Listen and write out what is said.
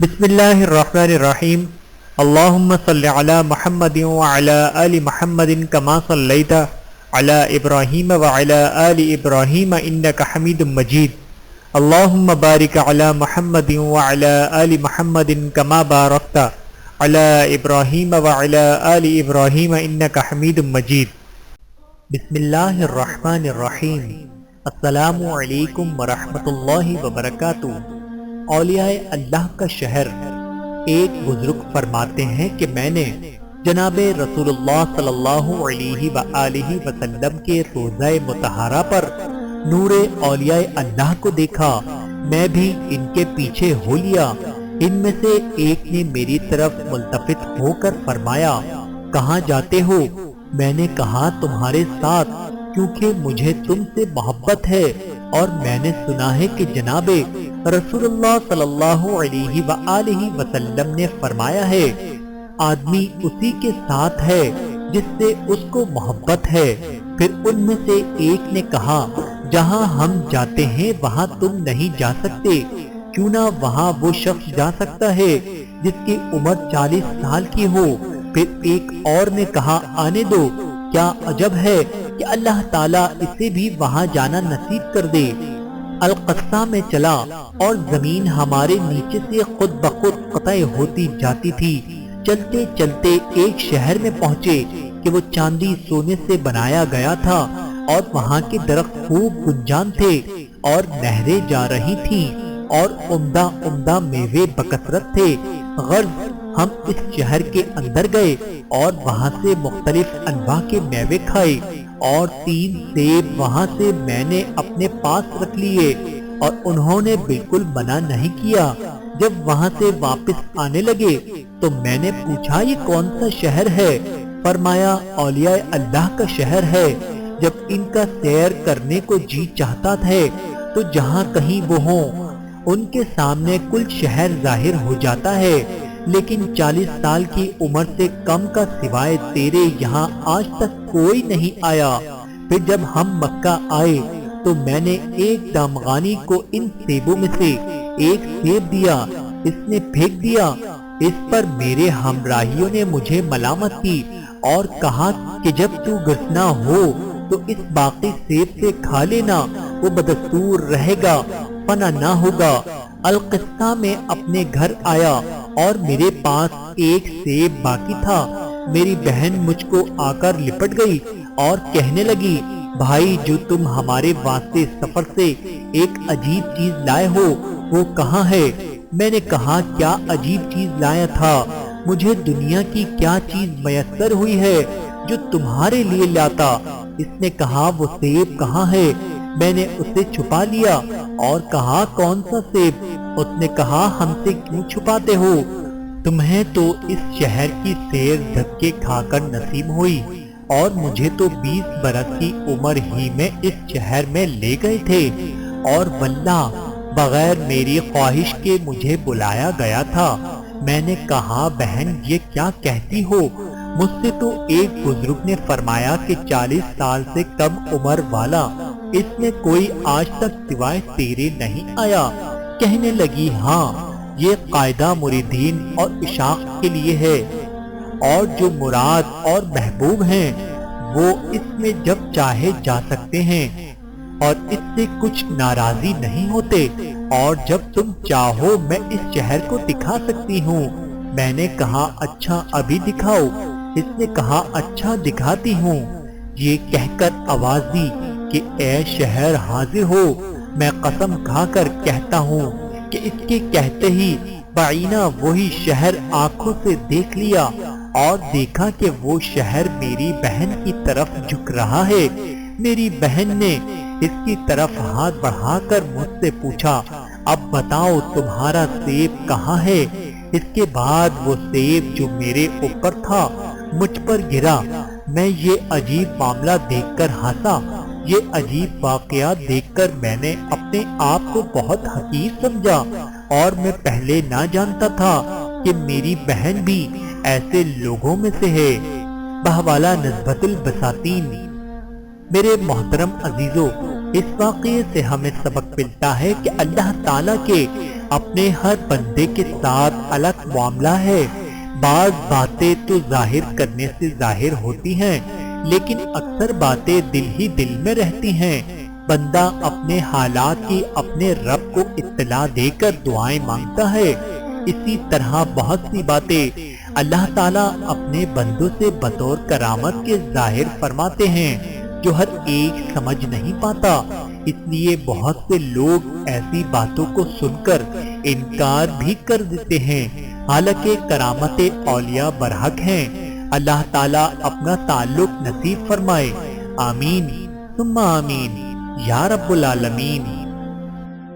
بسم اللہ الرحمن الرحیم اللہم صلی علی محمد وعلی آل محمد کما صلیت علی ابراہیم وعلی آل ابراہیم انک حمید مجید اللہم بارک علی محمد وعلی آل محمد کما بارکت علی ابراہیم وعلی آل ابراہیم انک حمید مجید۔ بسم اللہ الرحمن الرحیم۔ السلام علیکم ورحمۃ اللہ وبرکاتہ۔ اولیاء اللہ کا شہر۔ ایک بزرگ فرماتے ہیں کہ میں نے جناب رسول اللہ صلی اللہ علیہ وآلہ وسلم کے روضہ مطہرہ پر نور اولیاء اللہ کو دیکھا، میں بھی ان کے پیچھے ہو لیا۔ ان میں سے ایک نے میری طرف ملتفت ہو کر فرمایا، کہاں جاتے ہو؟ میں نے کہا تمہارے ساتھ، کیونکہ مجھے تم سے محبت ہے، اور میں نے سنا ہے کہ جناب رسول اللہ صلی اللہ علیہ وآلہ وسلم نے فرمایا ہے، آدمی اسی کے ساتھ ہے جس سے اس کو محبت ہے۔ پھر ان میں سے ایک نے کہا، جہاں ہم جاتے ہیں وہاں تم نہیں جا سکتے، کیوں نہ وہاں وہ شخص جا سکتا ہے جس کی عمر 40 سال کی ہو۔ پھر ایک اور نے کہا، آنے دو، کیا عجب ہے کہ اللہ تعالیٰ اسے بھی وہاں جانا نصیب کر دے۔ القصہ میں چلا اور زمین ہمارے نیچے سے خود بخود قطع ہوتی جاتی تھی۔ چلتے چلتے ایک شہر میں پہنچے کہ وہ چاندی سونے سے بنایا گیا تھا، اور وہاں کے درخت خوب گنجان تھے، اور نہریں جا رہی تھیں، اور عمدہ عمدہ میوے بکثرت تھے۔ غرض ہم اس شہر کے اندر گئے اور وہاں سے مختلف انواع کے میوے کھائے، اور 3 سیب وہاں سے میں نے اپنے پاس رکھ لیے، اور انہوں نے بالکل منع نہیں کیا۔ جب وہاں سے واپس آنے لگے تو میں نے پوچھا، یہ کون سا شہر ہے؟ فرمایا، اولیاء اللہ کا شہر ہے۔ جب ان کا سیر کرنے کو جی چاہتا ہے تو جہاں کہیں وہ ہوں، ان کے سامنے کل شہر ظاہر ہو جاتا ہے، لیکن 40 سال کی عمر سے کم کا سوائے تیرے یہاں آج تک کوئی نہیں آیا۔ پھر جب ہم مکہ آئے تو میں نے ایک دامغانی کو ان سیبوں میں سے ایک سیب دیا، اس نے پھینک دیا۔ اس پر میرے ہمراہیوں نے مجھے ملامت کی اور کہا کہ جب تو گرسنا ہو تو اس باقی سیب سے کھا لینا، وہ بدستور رہے گا، فنا نہ ہوگا۔ القصہ میں اپنے گھر آیا اور میرے پاس ایک سیب باقی تھا۔ میری بہن مجھ کو آ کر لپٹ گئی اور کہنے لگی، بھائی جو تم ہمارے واسطے سفر سے ایک عجیب چیز لائے ہو وہ کہاں ہے؟ میں نے کہا، کیا عجیب چیز لایا تھا؟ مجھے دنیا کی کیا چیز میسر ہوئی ہے جو تمہارے لیے لاتا؟ اس نے کہا، وہ سیب کہاں ہے؟ میں نے اسے چھپا لیا اور کہا، کون سا سیب؟ اس نے کہا، ہم سے کیوں چھپاتے ہو؟ تمہیں تو اس شہر کی سیر دھکے کھا کر نصیب ہوئی، اور مجھے تو 20 برس کی عمر ہی میں اس شہر میں لے گئے تھے، اور واللہ بغیر میری خواہش کے مجھے بلایا گیا تھا۔ میں نے کہا، بہن یہ کیا کہتی ہو؟ مجھ سے تو ایک بزرگ نے فرمایا کہ 40 سال سے کم عمر والا اس میں کوئی آج تک سوائے تیرے نہیں آیا۔ کہنے لگی، ہاں یہ قاعدہ مریدین اور عشاق کے لیے ہے، اور جو مراد اور محبوب ہیں وہ اس میں جب چاہے جا سکتے ہیں، اور اس سے کچھ ناراضی نہیں ہوتے، اور جب تم چاہو میں اس شہر کو دکھا سکتی ہوں۔ میں نے کہا، اچھا ابھی دکھاؤ۔ اس نے کہا، اچھا دکھاتی ہوں۔ یہ کہہ کر آواز دی کہ اے شہر حاضر ہو، میں قسم کھا کر کہتا ہوں کہ اس کے کہتے ہی بعینہ وہی شہر آنکھوں سے دیکھ لیا، اور دیکھا کہ وہ شہر میری بہن کی طرف جھک رہا ہے۔ میری بہن نے اس کی طرف ہاتھ بڑھا کر مجھ سے پوچھا، اب بتاؤ تمہارا سیب کہاں ہے؟ اس کے بعد وہ سیب جو میرے اوپر تھا مجھ پر گرا۔ میں یہ عجیب معاملہ دیکھ کر ہنسا۔ یہ عجیب واقعہ دیکھ کر میں نے اپنے آپ کو بہت حقیر سمجھا، اور میں پہلے نہ جانتا تھا کہ میری بہن بھی ایسے لوگوں میں سے ہے۔ بہوالا نسبت البساتین۔ میرے محترم عزیزو، اس واقعے سے ہمیں سبق ملتا ہے کہ اللہ تعالیٰ کے اپنے ہر بندے کے ساتھ الگ معاملہ ہے۔ بعض باتیں تو ظاہر کرنے سے ظاہر ہوتی ہیں، لیکن اکثر باتیں دل ہی دل میں رہتی ہیں۔ بندہ اپنے حالات کی اپنے رب کو اطلاع دے کر دعائیں مانگتا ہے۔ اسی طرح بہت سی باتیں اللہ تعالیٰ اپنے بندوں سے بطور کرامت کے ظاہر فرماتے ہیں جو ہر ایک سمجھ نہیں پاتا۔ اس لیے بہت سے لوگ ایسی باتوں کو سن کر انکار بھی کر دیتے ہیں، حالانکہ کرامت اولیاء برحق ہیں۔ اللہ تعالیٰ اپنا تعلق نصیب فرمائے۔ آمین ثم آمین یا رب العالمین۔